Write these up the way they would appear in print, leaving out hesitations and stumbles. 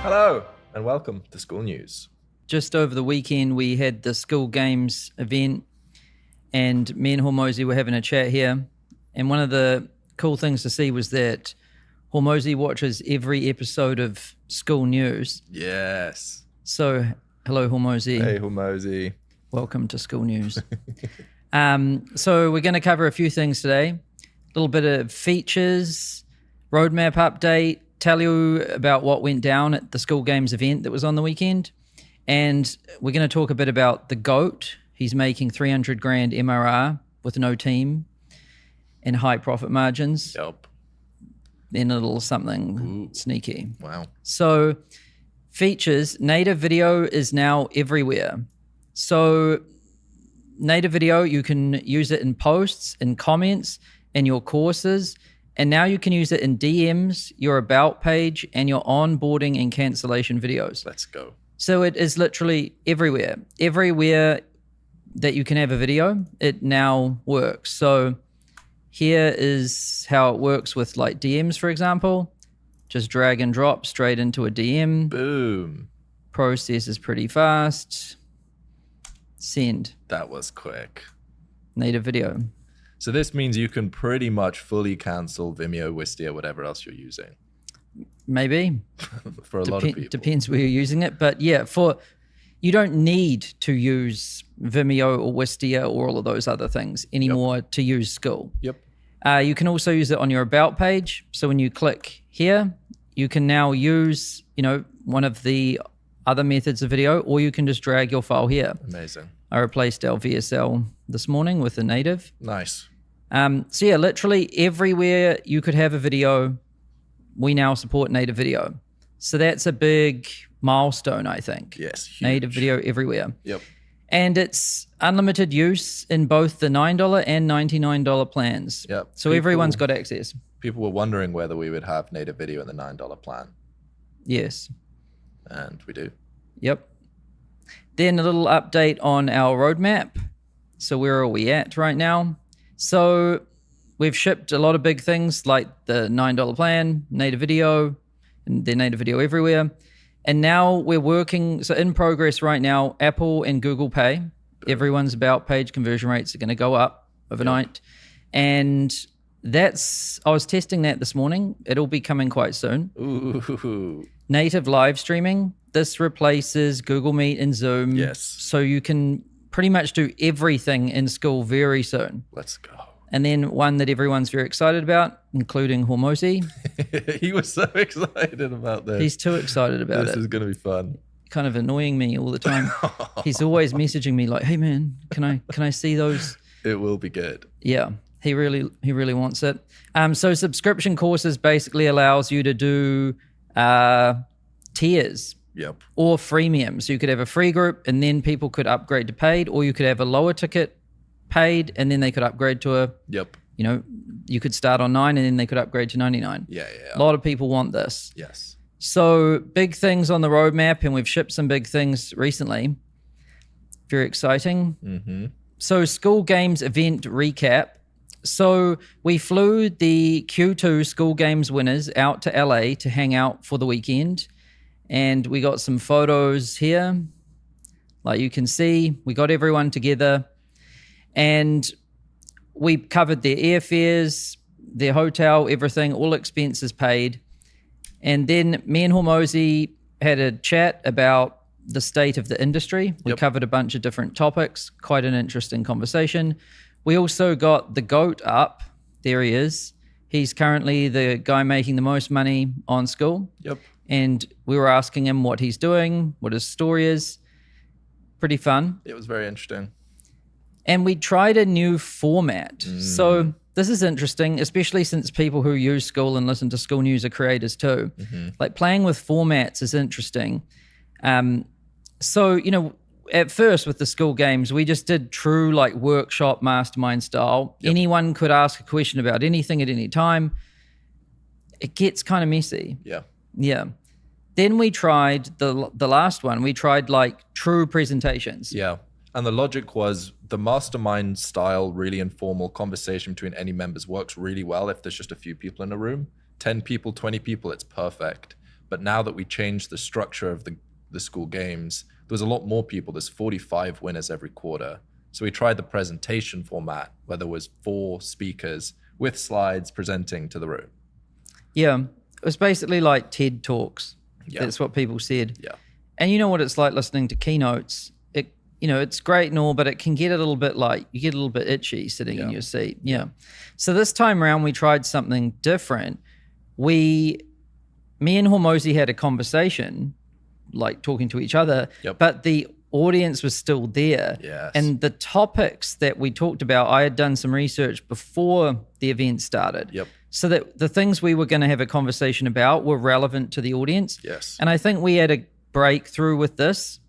Hello and welcome to Skool News. Just over the weekend, we had the Skool Games event, and me and Hormozy were having a chat here. And one of the cool things to see was that Hormozy watches every episode of Skool News. Yes. So, hello, Hormozy. Hey, Hormozy. Welcome to Skool News. So we're going to cover a few things today. A little bit of features, roadmap update, tell you about what went down at the Skool Games event that was on the weekend. And we're going to talk a bit about the GOAT. He's making 300 grand MRR with no team and high profit margins. Yep. Then a little something sneaky. Wow. So features, native video is now everywhere. So native video, you can use it in posts, in comments, in your courses, and now you can use it in DMs, your about page, and your onboarding and cancellation videos. Let's go. So it is literally everywhere. Everywhere that you can have a video, it now works. So here is how it works with like DMs, for example. Just drag and drop straight into a DM. Boom. Process is pretty fast. Send. That was quick. Native video. So this means you can pretty much fully cancel Vimeo, Wistia, whatever else you're using. Maybe. For a lot of people. Depends where you're using it. But yeah, you don't need to use Vimeo or Wistia or all of those other things anymore to use Skool. Yep. You can also use it on your about page. So when you click here, you can now use, one of the other methods of video, or you can just drag your file here. Amazing. I replaced our VSL this morning with a native. Nice. So yeah, literally everywhere you could have a video, we now support native video. So that's a big milestone, I think. Yes. Huge. Native video everywhere. Yep. And it's unlimited use in both the $9 and $99 plans. Yep. So everyone's got access. People were wondering whether we would have native video in the $9 plan. Yes. And we do. Yep. Then a little update on our roadmap. So where are we at right now? So we've shipped a lot of big things like the $9 plan, native video, and then native video everywhere. And now we're working, so in progress right now, Apple and Google Pay. Everyone's about page conversion rates are going to go up overnight. Yep. And I was testing that this morning. It'll be coming quite soon. Ooh. Native live streaming. This replaces Google Meet and Zoom. Yes. So you can pretty much do everything in Skool very soon. Let's go. And then one that everyone's very excited about, including Hormozy. He was so excited about this. He's too excited about it. This is going to be fun. Kind of annoying me all the time. He's always messaging me like, "Hey man, can I see those?" It will be good. Yeah, he really wants it. So subscription courses basically allows you to do tiers. Yep. Or freemium. So you could have a free group and then people could upgrade to paid, or you could have a lower ticket paid and then they could upgrade to a, Yep. You could start on 9 and then they could upgrade to 99. Yeah. A lot of people want this. Yes. So big things on the roadmap, and we've shipped some big things recently. Very exciting. Mm-hmm. So Skool Games event recap. So we flew the Q2 Skool Games winners out to LA to hang out for the weekend. And we got some photos here. Like you can see, we got everyone together. And we covered their airfares, their hotel, everything, all expenses paid. And then me and Hormozy had a chat about the state of the industry. We covered a bunch of different topics, quite an interesting conversation. We also got the GOAT up. There he is. He's currently the guy making the most money on Skool. Yep. And we were asking him what he's doing, what his story is. Pretty fun. It was very interesting. And we tried a new format. So this is interesting, especially since people who use Skool and listen to Skool News are creators too. Mm-hmm. Like playing with formats is interesting. So, at first with the Skool Games, we just did true like workshop mastermind style. Yep. Anyone could ask a question about anything at any time. It gets kind of messy. Yeah. Then we tried the last one. We tried like true presentations. Yeah. And the logic was the mastermind style, really informal conversation between any members works really well if there's just a few people in a room. 10 people, 20 people, it's perfect. But now that we changed the structure of the school games, there was a lot more people. There's 45 winners every quarter. So we tried the presentation format where there was 4 speakers with slides presenting to the room. Yeah, it was basically like TED Talks. Yeah. That's what people said. Yeah. And you know what it's like listening to keynotes. It's great and all, but it can get a little bit like, you get a little bit itchy sitting in your seat. Yeah. So this time around, we tried something different. Me and Hormozi had a conversation, like talking to each other, but the audience was still there. Yes. And the topics that we talked about, I had done some research before the event started. Yep. So that the things we were going to have a conversation about were relevant to the audience. Yes. And I think we had a breakthrough with this.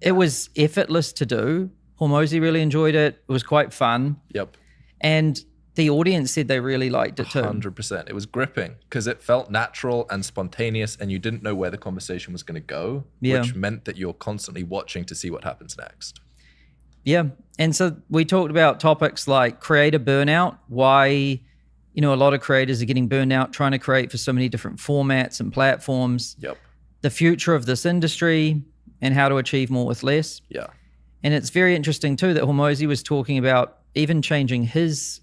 It was effortless to do. Hormozi really enjoyed it. It was quite fun. Yep. And the audience said they really liked it too. 100%. It was gripping because it felt natural and spontaneous, and you didn't know where the conversation was going to go, which meant that you're constantly watching to see what happens next. Yeah. And so we talked about topics like creator burnout, why, a lot of creators are getting burned out trying to create for so many different formats and platforms. Yep. The future of this industry and how to achieve more with less. Yeah. And it's very interesting too that Hormozi was talking about even changing his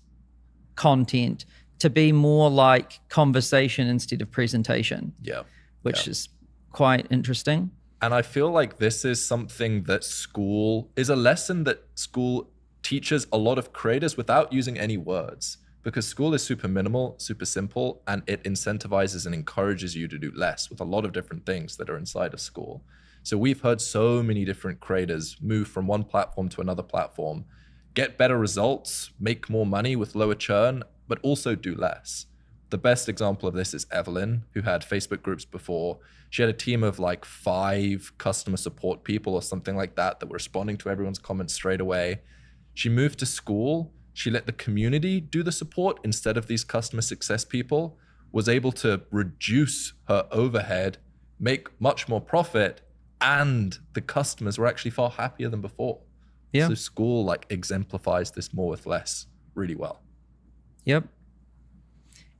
content to be more like conversation instead of presentation. Yeah. Which is quite interesting. And I feel like this is something that Skool is a lesson that Skool teaches a lot of creators without using any words, because Skool is super minimal, super simple, and it incentivizes and encourages you to do less with a lot of different things that are inside of Skool. So we've heard so many different creators move from one platform to another platform, get better results, make more money with lower churn, but also do less. The best example of this is Evelyn, who had Facebook groups before. She had a team of like 5 customer support people or something like that were responding to everyone's comments straight away. She moved to Skool. She let the community do the support instead of these customer success people, was able to reduce her overhead, make much more profit, and the customers were actually far happier than before. Yeah. So Skool like exemplifies this more with less really well. Yep.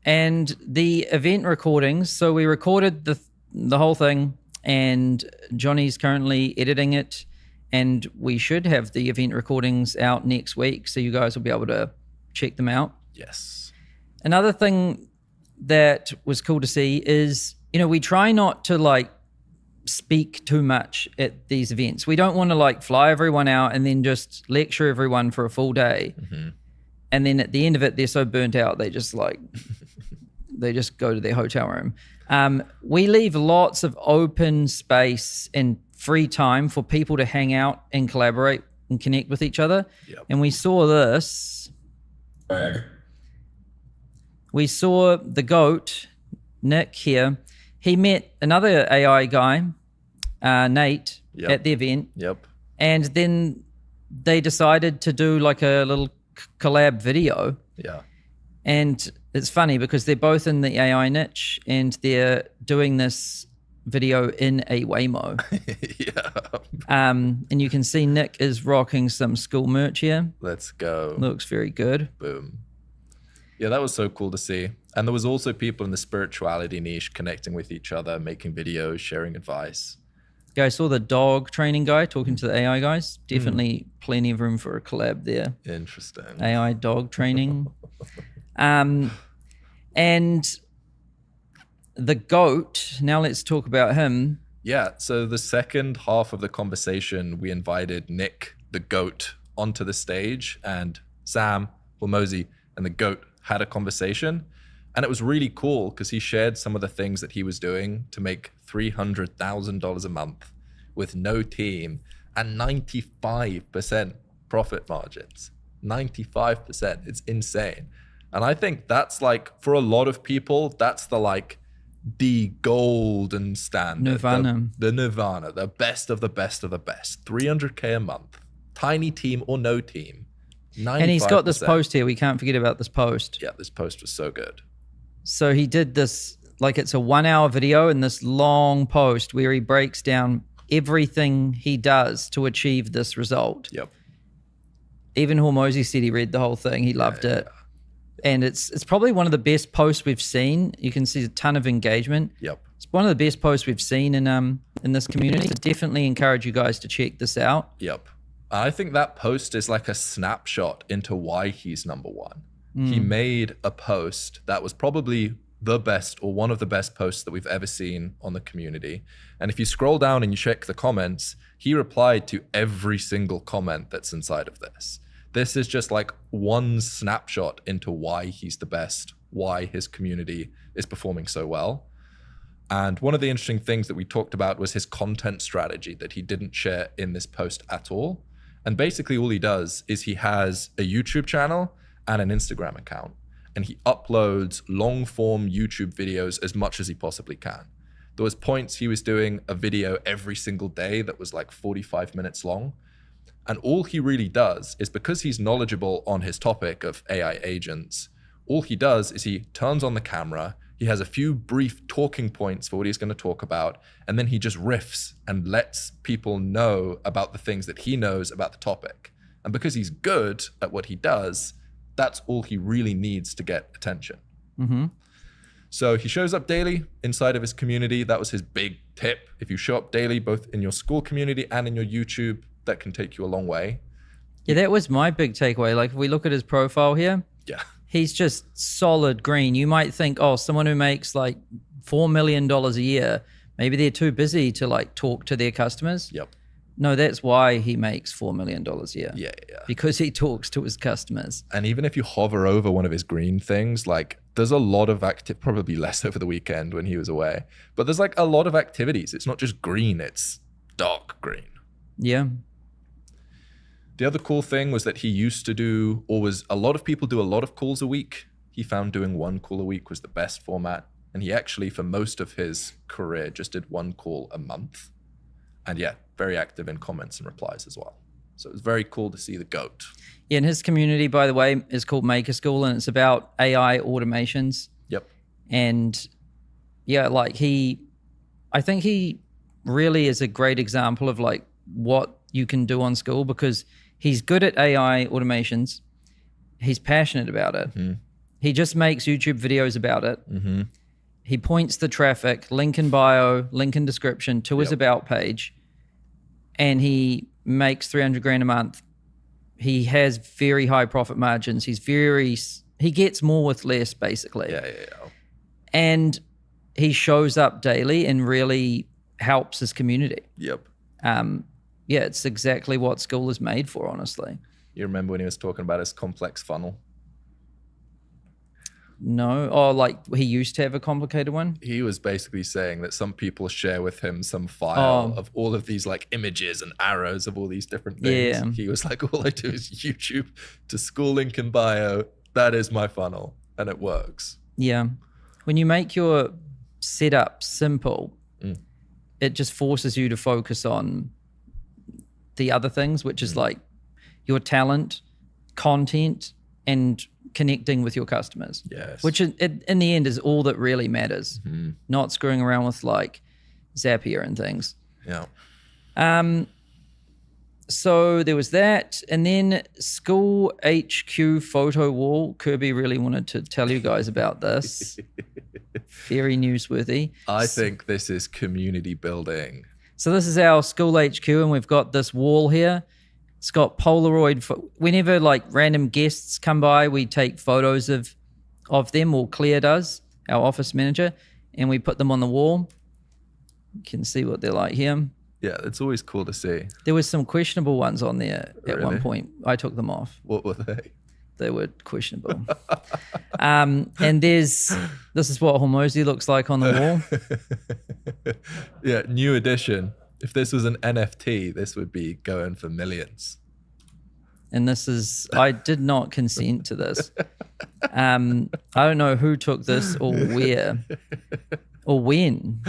And the event recordings, so we recorded the whole thing, and Johnny's currently editing it, and we should have the event recordings out next week, so you guys will be able to check them out. Yes. Another thing that was cool to see is, we try not to like speak too much at these events. We don't want to like fly everyone out and then just lecture everyone for a full day. Mm-hmm. And then at the end of it, they're so burnt out, they just like, they just go to their hotel room. We leave lots of open space and free time for people to hang out and collaborate and connect with each other. Yep. And we saw this. We saw the GOAT, Nick here. He met another AI guy, Nate, at the event. Yep. And then they decided to do like a little collab video. Yeah. And it's funny because they're both in the AI niche and they're doing this video in a Waymo. Yeah. And you can see Nick is rocking some Skool merch here. Let's go. Looks very good. Boom. Yeah, that was so cool to see. And there was also people in the spirituality niche connecting with each other, making videos, sharing advice. Yeah, I saw the dog training guy talking to the AI guys. Definitely plenty of room for a collab there. Interesting. AI dog training. And the GOAT, now let's talk about him. Yeah, so the second half of the conversation, we invited Nick, the GOAT, onto the stage, and Sam, Hormozi, and the GOAT had a conversation. And it was really cool because he shared some of the things that he was doing to make $300,000 a month with no team and 95% profit margins. 95%. It's insane. And I think that's like, for a lot of people, that's the golden standard. Nirvana. The nirvana, the best of the best of the best. 300K a month. Tiny team or no team. 95%. And he's got this post here. We can't forget about this post. Yeah, this post was so good. So he did this, like it's a 1-hour video in this long post where he breaks down everything he does to achieve this result. Yep. Even Hormozi said he read the whole thing. He loved it. And it's probably one of the best posts we've seen. You can see a ton of engagement. Yep. It's one of the best posts we've seen in this community. So definitely encourage you guys to check this out. Yep. I think that post is like a snapshot into why he's number one. He made a post that was probably the best or one of the best posts that we've ever seen on the community. And if you scroll down and you check the comments, he replied to every single comment that's inside of this. This is just like one snapshot into why he's the best, why his community is performing so well. And one of the interesting things that we talked about was his content strategy that he didn't share in this post at all. And basically all he does is he has a YouTube channel and an Instagram account, and he uploads long form YouTube videos as much as he possibly can. There was points he was doing a video every single day that was like 45 minutes long. And all he really does is, because he's knowledgeable on his topic of AI agents, all he does is he turns on the camera, he has a few brief talking points for what he's going to talk about, and then he just riffs and lets people know about the things that he knows about the topic. And because he's good at what he does, that's all he really needs to get attention. So he shows up daily inside of his community. That was his big tip. If you show up daily, both in your school community and in your YouTube, that can take you a long way. Yeah, that was my big takeaway. Like if we look at his profile here, Yeah. he's just solid green. You might think, oh, someone who makes like $4 million a year, maybe they're too busy to like talk to their customers. Yep. No, that's why he makes $4 million a year. Yeah. Because he talks to his customers. And even if you hover over one of his green things, like there's a lot of probably less over the weekend when he was away, but there's like a lot of activities. It's not just green, it's dark green. Yeah. The other cool thing was that he used to do, or was a lot of people do a lot of calls a week. He found doing one call a week was the best format. And he actually, for most of his career, just did one call a month. And yeah, very active in comments and replies as well. So it was very cool to see the GOAT. Yeah, and his community, by the way, is called Maker School, and it's about AI automations. Yep. And yeah, like I think he really is a great example of like what you can do on Skool, because he's good at AI automations. He's passionate about it. He just makes YouTube videos about it. He points the traffic, link in bio, link in description to his about page, and he makes 300 grand a month. He has very high profit margins. He gets more with less, basically. Yeah. And he shows up daily and really helps his community. Yep. Yeah, it's exactly what Skool is made for, honestly. You remember when he was talking about his complex funnel? No. Oh, like he used to have a complicated one? He was basically saying that some people share with him some file of all of these like images and arrows of all these different things. Yeah. He was like, all I do is YouTube to school link in bio. That is my funnel. And it works. Yeah. When you make your setup simple, it just forces you to focus on the other things, which is like your talent, content, and connecting with your customers. Yes. Which in the end is all that really matters. Not screwing around with like Zapier and things. Yeah. So there was that. And then Skool HQ photo wall. Kirby really wanted to tell you guys about this. Very newsworthy. I think this is community building. So this is our Skool HQ, and we've got this wall here. It's got Polaroid. Whenever like random guests come by, we take photos of them, or Claire does, our office manager, and we put them on the wall. You can see what they're like here. Yeah, it's always cool to see. There was some questionable ones on there at one Really? point. I took them off. What were they? They were questionable. And this is what Hormozy looks like on the wall. Yeah, new edition. If this was an NFT, this would be going for millions. And this is, I did not consent to this. I don't know who took this or where or when.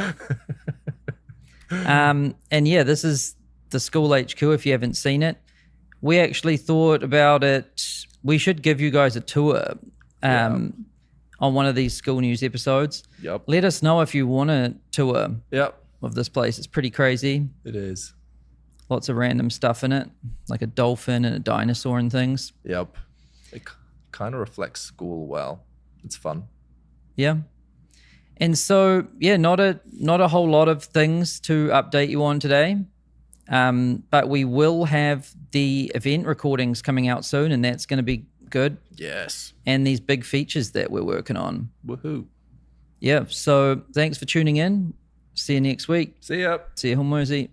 And yeah, this is the Skool HQ if you haven't seen it. We actually thought about it. We should give you guys a tour on one of these Skool News episodes. Yep. Let us know if you want a tour Yep. of this place. It's pretty crazy. It is. Lots of random stuff in it, like a dolphin and a dinosaur and things. Yep. It kind of reflects school well. It's fun. Yeah. And so, yeah, not a whole lot of things to update you on today. But we will have the event recordings coming out soon, and that's going to be good. Yes. And these big features that we're working on. Woohoo. Yeah. So thanks for tuning in. See you next week. See ya. See you, Homozy.